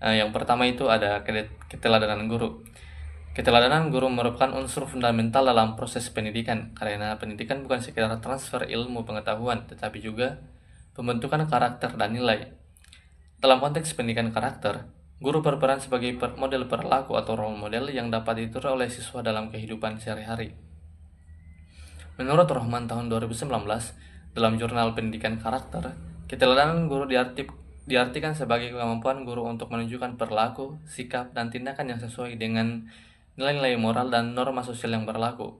Yang pertama itu ada keteladanan guru. Keteladanan guru merupakan unsur fundamental dalam proses pendidikan, karena pendidikan bukan sekedar transfer ilmu pengetahuan, tetapi juga pembentukan karakter dan nilai. Dalam konteks pendidikan karakter, guru berperan sebagai model perilaku atau role model yang dapat ditiru oleh siswa dalam kehidupan sehari-hari. Menurut Rohman tahun 2019, dalam jurnal pendidikan karakter, keteladanan guru diartikan sebagai kemampuan guru untuk menunjukkan perilaku, sikap, dan tindakan yang sesuai dengan nilai-nilai moral dan norma sosial yang berlaku.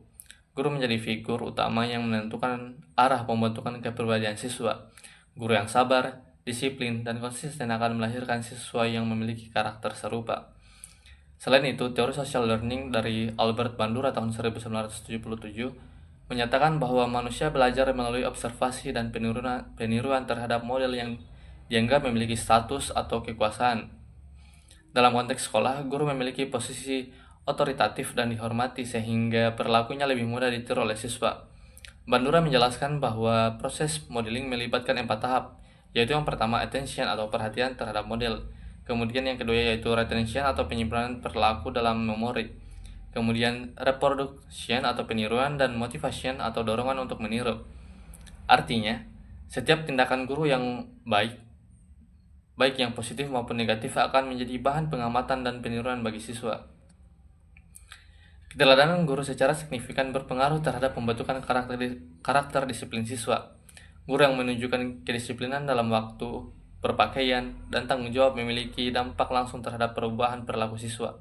Guru menjadi figur utama yang menentukan arah pembentukan kepribadian siswa. Guru yang sabar, disiplin, dan konsisten akan melahirkan siswa yang memiliki karakter serupa. Selain itu, teori social learning dari Albert Bandura tahun 1977 menyatakan bahwa manusia belajar melalui observasi dan peniruan terhadap model yang dianggap memiliki status atau kekuasaan. Dalam konteks sekolah, guru memiliki posisi otoritatif dan dihormati sehingga perilakunya lebih mudah ditiru oleh siswa. Bandura menjelaskan bahwa proses modeling melibatkan 4 tahap, yaitu yang pertama attention atau perhatian terhadap model. Kemudian yang kedua yaitu retention atau penyimpanan perilaku dalam memori. Kemudian reproduction atau peniruan dan motivation atau dorongan untuk meniru. Artinya, setiap tindakan guru yang baik yang positif maupun negatif akan menjadi bahan pengamatan dan peniruan bagi siswa. Keteladanan guru secara signifikan berpengaruh terhadap pembentukan karakter disiplin siswa. Guru yang menunjukkan kedisiplinan dalam waktu, berpakaian, dan tanggung jawab memiliki dampak langsung terhadap perubahan perilaku siswa.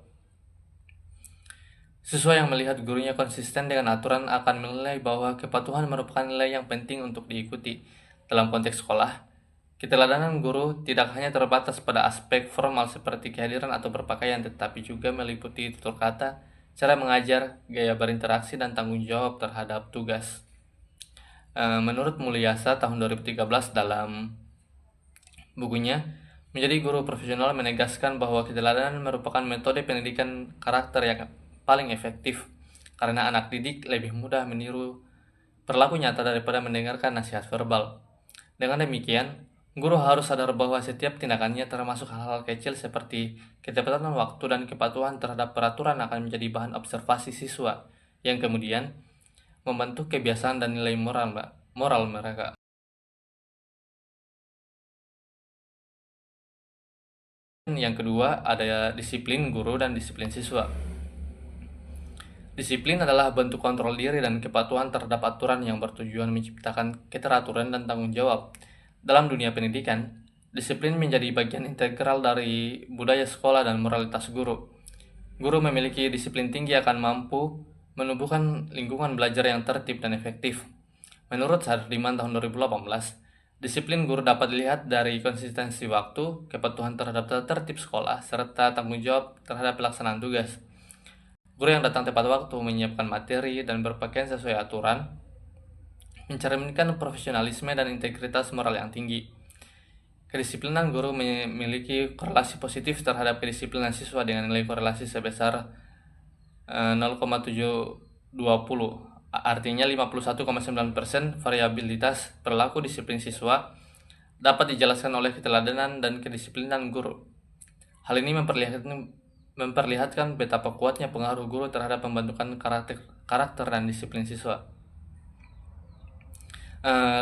Siswa yang melihat gurunya konsisten dengan aturan akan menilai bahwa kepatuhan merupakan nilai yang penting untuk diikuti. Dalam konteks sekolah, keteladanan guru tidak hanya terbatas pada aspek formal seperti kehadiran atau berpakaian, tetapi juga meliputi tutur kata, cara mengajar, gaya berinteraksi, dan tanggung jawab terhadap tugas. Menurut Mulyasa tahun 2013 dalam bukunya, Menjadi Guru Profesional menegaskan bahwa keteladanan merupakan metode pendidikan karakter yang paling efektif karena anak didik lebih mudah meniru perilaku nyata daripada mendengarkan nasihat verbal. Dengan demikian, guru harus sadar bahwa setiap tindakannya termasuk hal-hal kecil seperti ketepatan waktu dan kepatuhan terhadap peraturan akan menjadi bahan observasi siswa yang kemudian membentuk kebiasaan dan nilai moral mereka. Yang kedua, ada disiplin guru dan disiplin siswa. Disiplin adalah bentuk kontrol diri dan kepatuhan terhadap aturan yang bertujuan menciptakan keteraturan dan tanggung jawab. Dalam dunia pendidikan, disiplin menjadi bagian integral dari budaya sekolah dan moralitas guru. Guru memiliki disiplin tinggi akan mampu menumbuhkan lingkungan belajar yang tertib dan efektif. Menurut Sardiman tahun 2018, disiplin guru dapat dilihat dari konsistensi waktu, kepatuhan terhadap tata tertib sekolah, serta tanggung jawab terhadap pelaksanaan tugas. Guru yang datang tepat waktu, menyiapkan materi, dan berpakaian sesuai aturan, mencerminkan profesionalisme dan integritas moral yang tinggi. Kedisiplinan guru memiliki korelasi positif terhadap kedisiplinan siswa dengan nilai korelasi sebesar 0,720. Artinya 51,9% variabilitas perilaku disiplin siswa dapat dijelaskan oleh keteladanan dan kedisiplinan guru. Hal ini memperlihatkan betapa kuatnya pengaruh guru terhadap pembentukan karakter dan disiplin siswa.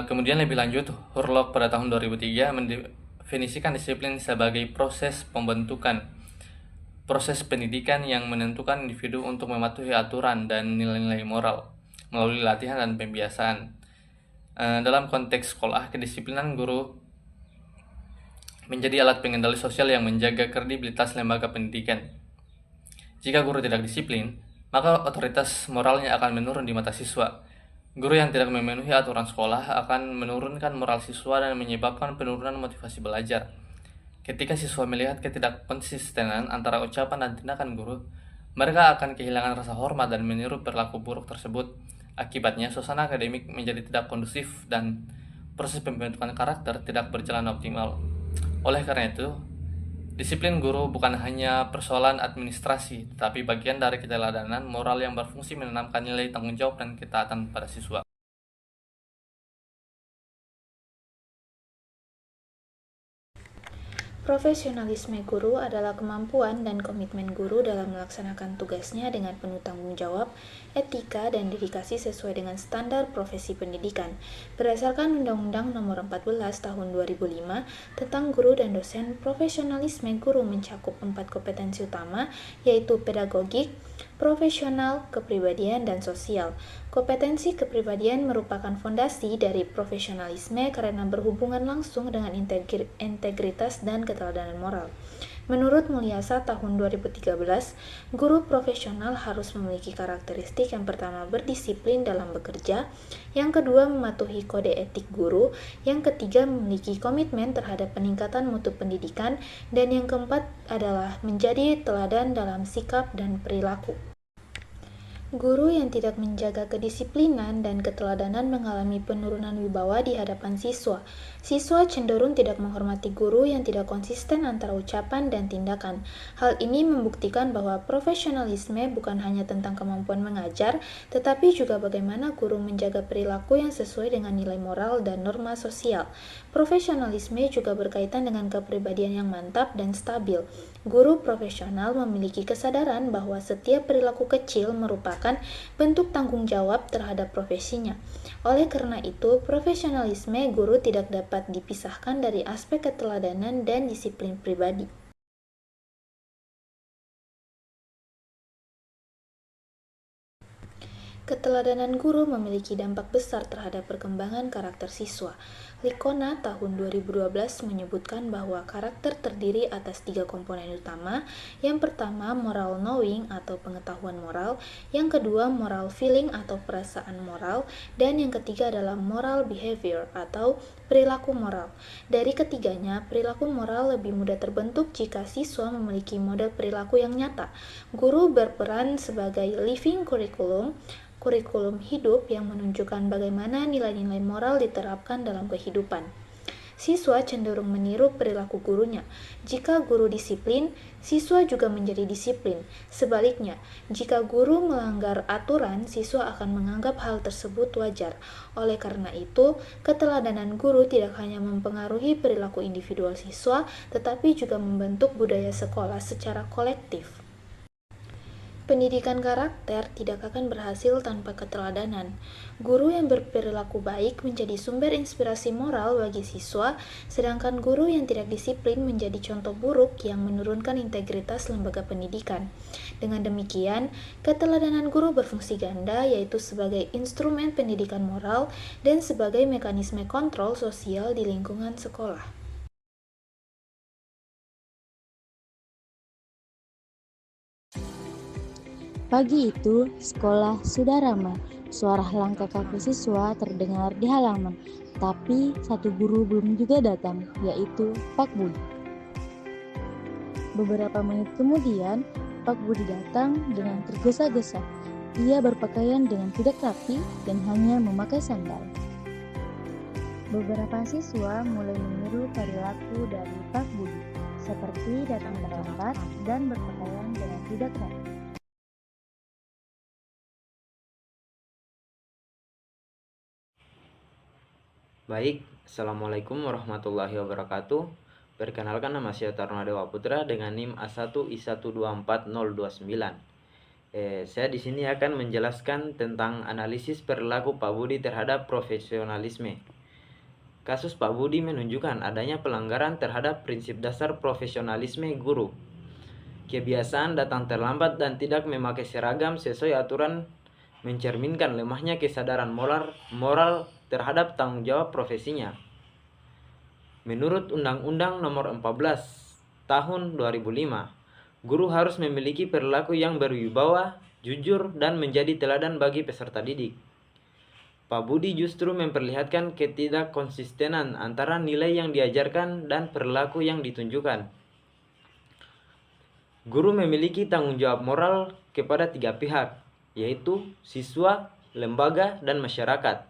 Kemudian lebih lanjut, Hurlock pada tahun 2003 mendefinisikan disiplin sebagai proses pembentukan proses pendidikan yang menentukan individu untuk mematuhi aturan dan nilai-nilai moral melalui latihan dan pembiasaan. Dalam konteks sekolah, kedisiplinan guru menjadi alat pengendali sosial yang menjaga kredibilitas lembaga pendidikan. Jika guru tidak disiplin, maka otoritas moralnya akan menurun di mata siswa. Guru yang tidak memenuhi aturan sekolah akan menurunkan moral siswa dan menyebabkan penurunan motivasi belajar. Ketika siswa melihat ketidakkonsistenan antara ucapan dan tindakan guru, mereka akan kehilangan rasa hormat dan meniru perilaku buruk tersebut. Akibatnya, suasana akademik menjadi tidak kondusif dan proses pembentukan karakter tidak berjalan optimal. Oleh karena itu, disiplin guru bukan hanya persoalan administrasi, tetapi bagian dari keteladanan moral yang berfungsi menanamkan nilai tanggung jawab dan ketaatan pada siswa. Profesionalisme guru adalah kemampuan dan komitmen guru dalam melaksanakan tugasnya dengan penuh tanggung jawab, etika, dan dedikasi sesuai dengan standar profesi pendidikan. Berdasarkan Undang-Undang Nomor 14 Tahun 2005 tentang guru dan dosen, profesionalisme guru mencakup 4 kompetensi utama, yaitu pedagogik, profesional, kepribadian, dan sosial. Kompetensi kepribadian merupakan fondasi dari profesionalisme karena berhubungan langsung dengan integritas dan keteladanan moral. Menurut Mulyasa tahun 2013, guru profesional harus memiliki karakteristik yang pertama berdisiplin dalam bekerja, yang kedua mematuhi kode etik guru, yang ketiga memiliki komitmen terhadap peningkatan mutu pendidikan, dan yang keempat adalah menjadi teladan dalam sikap dan perilaku. Guru yang tidak menjaga kedisiplinan dan keteladanan mengalami penurunan wibawa di hadapan siswa. Siswa cenderung tidak menghormati guru yang tidak konsisten antara ucapan dan tindakan. Hal ini membuktikan bahwa profesionalisme bukan hanya tentang kemampuan mengajar, tetapi juga bagaimana guru menjaga perilaku yang sesuai dengan nilai moral dan norma sosial. Profesionalisme juga berkaitan dengan kepribadian yang mantap dan stabil. Guru profesional memiliki kesadaran bahwa setiap perilaku kecil merupakan bentuk tanggung jawab terhadap profesinya. Oleh karena itu, profesionalisme guru tidak dapat dipisahkan dari aspek keteladanan dan disiplin pribadi. Keteladanan guru memiliki dampak besar terhadap perkembangan karakter siswa. Likona tahun 2012 menyebutkan bahwa karakter terdiri atas 3 komponen utama. Yang pertama, moral knowing atau pengetahuan moral, yang kedua, moral feeling atau perasaan moral, dan yang ketiga adalah moral behavior atau perilaku moral. Dari ketiganya, perilaku moral lebih mudah terbentuk jika siswa memiliki model perilaku yang nyata. Guru berperan sebagai living kurikulum hidup yang menunjukkan bagaimana nilai-nilai moral diterapkan dalam kehidupan. Siswa cenderung meniru perilaku gurunya. Jika guru disiplin, siswa juga menjadi disiplin. Sebaliknya, jika guru melanggar aturan, siswa akan menganggap hal tersebut wajar. Oleh karena itu, keteladanan guru tidak hanya mempengaruhi perilaku individual siswa, tetapi juga membentuk budaya sekolah secara kolektif. Pendidikan karakter tidak akan berhasil tanpa keteladanan. Guru yang berperilaku baik menjadi sumber inspirasi moral bagi siswa, sedangkan guru yang tidak disiplin menjadi contoh buruk yang menurunkan integritas lembaga pendidikan. Dengan demikian, keteladanan guru berfungsi ganda, yaitu sebagai instrumen pendidikan moral dan sebagai mekanisme kontrol sosial di lingkungan sekolah. Pagi itu, sekolah sudah ramai. Suara langkah kaki siswa terdengar di halaman, tapi satu guru belum juga datang, yaitu Pak Budi. Beberapa menit kemudian, Pak Budi datang dengan tergesa-gesa. Ia berpakaian dengan tidak rapi dan hanya memakai sandal. Beberapa siswa mulai meniru perilaku dari Pak Budi, seperti datang terlambat dan berpakaian dengan tidak rapi. Baik, Assalamualaikum warahmatullahi wabarakatuh. Perkenalkan, nama saya Tarunadèwa Putra dengan NIM A1I124029. Saya di sini akan menjelaskan tentang analisis perilaku Pak Budi terhadap profesionalisme. Kasus Pak Budi menunjukkan adanya pelanggaran terhadap prinsip dasar profesionalisme guru. Kebiasaan datang terlambat dan tidak memakai seragam sesuai aturan mencerminkan lemahnya kesadaran moral terhadap tanggung jawab profesinya. Menurut Undang-Undang Nomor 14 Tahun 2005, guru harus memiliki perilaku yang berwibawa, jujur, dan menjadi teladan bagi peserta didik. Pak Budi justru memperlihatkan ketidakkonsistenan antara nilai yang diajarkan dan perilaku yang ditunjukkan. Guru memiliki tanggung jawab moral kepada 3 pihak, yaitu siswa, lembaga, dan masyarakat.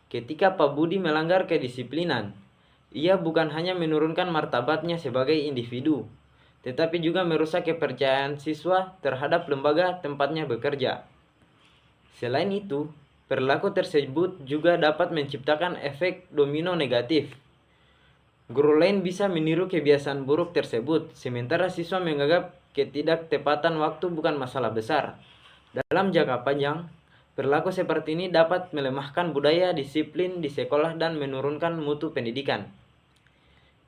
Ketika Pak Budi melanggar kedisiplinan, ia bukan hanya menurunkan martabatnya sebagai individu, tetapi juga merusak kepercayaan siswa terhadap lembaga tempatnya bekerja. Selain itu, perilaku tersebut juga dapat menciptakan efek domino negatif. Guru lain bisa meniru kebiasaan buruk tersebut, sementara siswa menganggap ketidaktepatan waktu bukan masalah besar. Dalam jangka panjang, perilaku seperti ini dapat melemahkan budaya disiplin di sekolah dan menurunkan mutu pendidikan.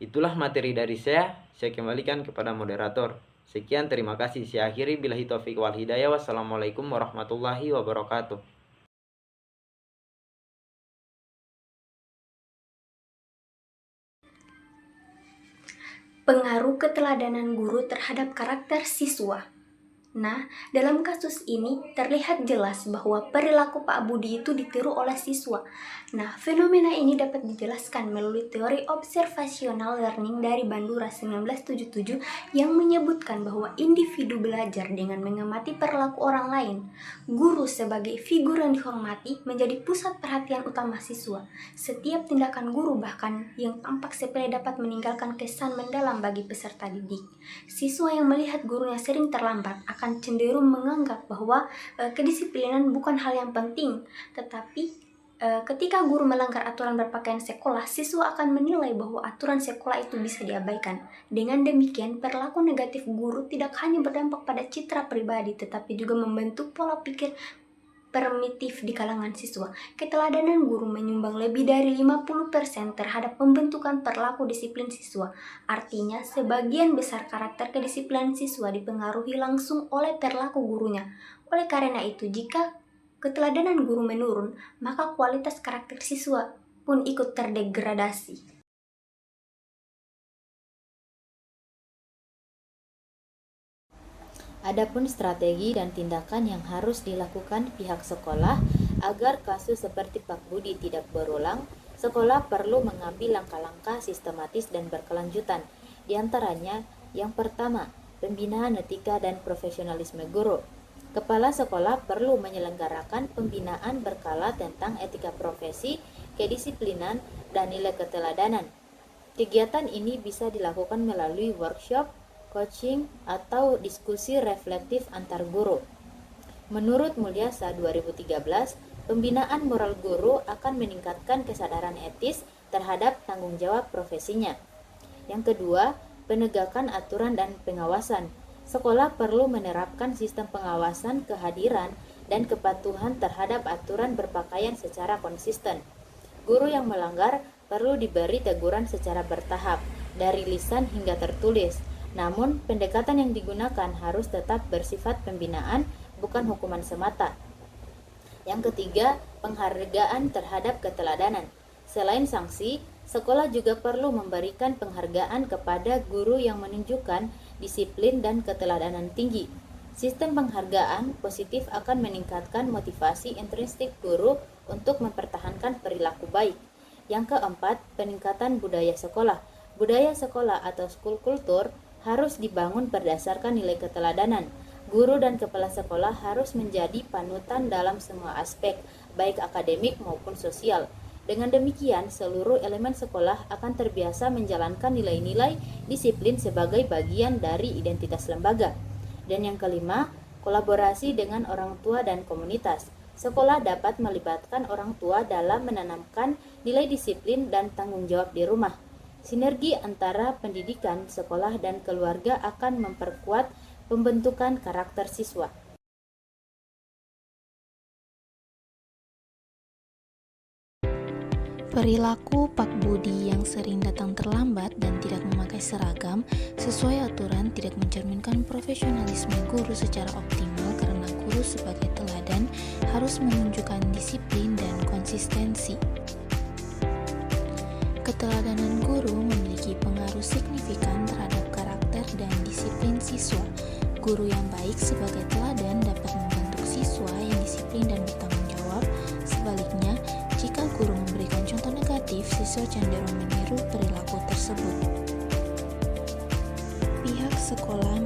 Itulah materi dari saya kembalikan kepada moderator. Sekian, terima kasih. Saya akhiri, billahi taufiq wal hidayah. Wassalamualaikum warahmatullahi wabarakatuh. Pengaruh keteladanan guru terhadap karakter siswa. Nah, dalam kasus ini terlihat jelas bahwa perilaku Pak Budi itu ditiru oleh siswa. Nah, fenomena ini dapat dijelaskan melalui teori observational learning dari Bandura 1977 yang menyebutkan bahwa individu belajar dengan mengamati perilaku orang lain. Guru sebagai figur yang dihormati menjadi pusat perhatian utama siswa. Setiap tindakan guru bahkan yang tampak sepele dapat meninggalkan kesan mendalam bagi peserta didik. Siswa yang melihat gurunya sering terlambat akan cenderung menganggap bahwa kedisiplinan bukan hal yang penting, tetapi ketika guru melanggar aturan berpakaian sekolah, siswa akan menilai bahwa aturan sekolah itu bisa diabaikan. Dengan demikian, perilaku negatif guru tidak hanya berdampak pada citra pribadi, tetapi juga membentuk pola pikir primitif di kalangan siswa. Keteladanan guru menyumbang lebih dari 50% terhadap pembentukan perilaku disiplin siswa. Artinya, sebagian besar karakter kedisiplinan siswa dipengaruhi langsung oleh perilaku gurunya. Oleh karena itu, jika keteladanan guru menurun, maka kualitas karakter siswa pun ikut terdegradasi. Adapun strategi dan tindakan yang harus dilakukan pihak sekolah agar kasus seperti Pak Budi tidak berulang, sekolah perlu mengambil langkah-langkah sistematis dan berkelanjutan. Di antaranya, yang pertama, pembinaan etika dan profesionalisme guru. Kepala sekolah perlu menyelenggarakan pembinaan berkala tentang etika profesi, kedisiplinan, dan nilai keteladanan. Kegiatan ini bisa dilakukan melalui workshop, coaching, atau diskusi reflektif antar guru. Menurut Mulyasa 2013, pembinaan moral guru akan meningkatkan kesadaran etis terhadap tanggung jawab profesinya. Yang kedua, penegakan aturan dan pengawasan. Sekolah perlu menerapkan sistem pengawasan kehadiran dan kepatuhan terhadap aturan berpakaian secara konsisten. Guru yang melanggar perlu diberi teguran secara bertahap, dari lisan hingga tertulis. Namun, pendekatan yang digunakan harus tetap bersifat pembinaan, bukan hukuman semata. Yang ketiga, penghargaan terhadap keteladanan. Selain sanksi, sekolah juga perlu memberikan penghargaan kepada guru yang menunjukkan disiplin dan keteladanan tinggi. Sistem penghargaan positif akan meningkatkan motivasi intrinsik guru untuk mempertahankan perilaku baik. Yang keempat, peningkatan budaya sekolah. Budaya sekolah atau school culture harus dibangun berdasarkan nilai keteladanan. Guru dan kepala sekolah harus menjadi panutan dalam semua aspek, baik akademik maupun sosial. Dengan demikian, seluruh elemen sekolah akan terbiasa menjalankan nilai-nilai disiplin sebagai bagian dari identitas lembaga. Dan yang kelima, kolaborasi dengan orang tua dan komunitas. Sekolah dapat melibatkan orang tua dalam menanamkan nilai disiplin dan tanggung jawab di rumah. Sinergi antara pendidikan, sekolah, dan keluarga akan memperkuat pembentukan karakter siswa. Perilaku Pak Budi yang sering datang terlambat dan tidak memakai seragam sesuai aturan tidak mencerminkan profesionalisme guru secara optimal karena guru sebagai teladan harus menunjukkan disiplin dan konsistensi. Keteladanan guru memiliki pengaruh signifikan terhadap karakter dan disiplin siswa. Guru yang baik sebagai teladan dapat membentuk siswa yang disiplin dan bertanggung jawab. Sebaliknya, jika guru memberikan contoh negatif, siswa cenderung meniru perilaku tersebut. Pihak sekolah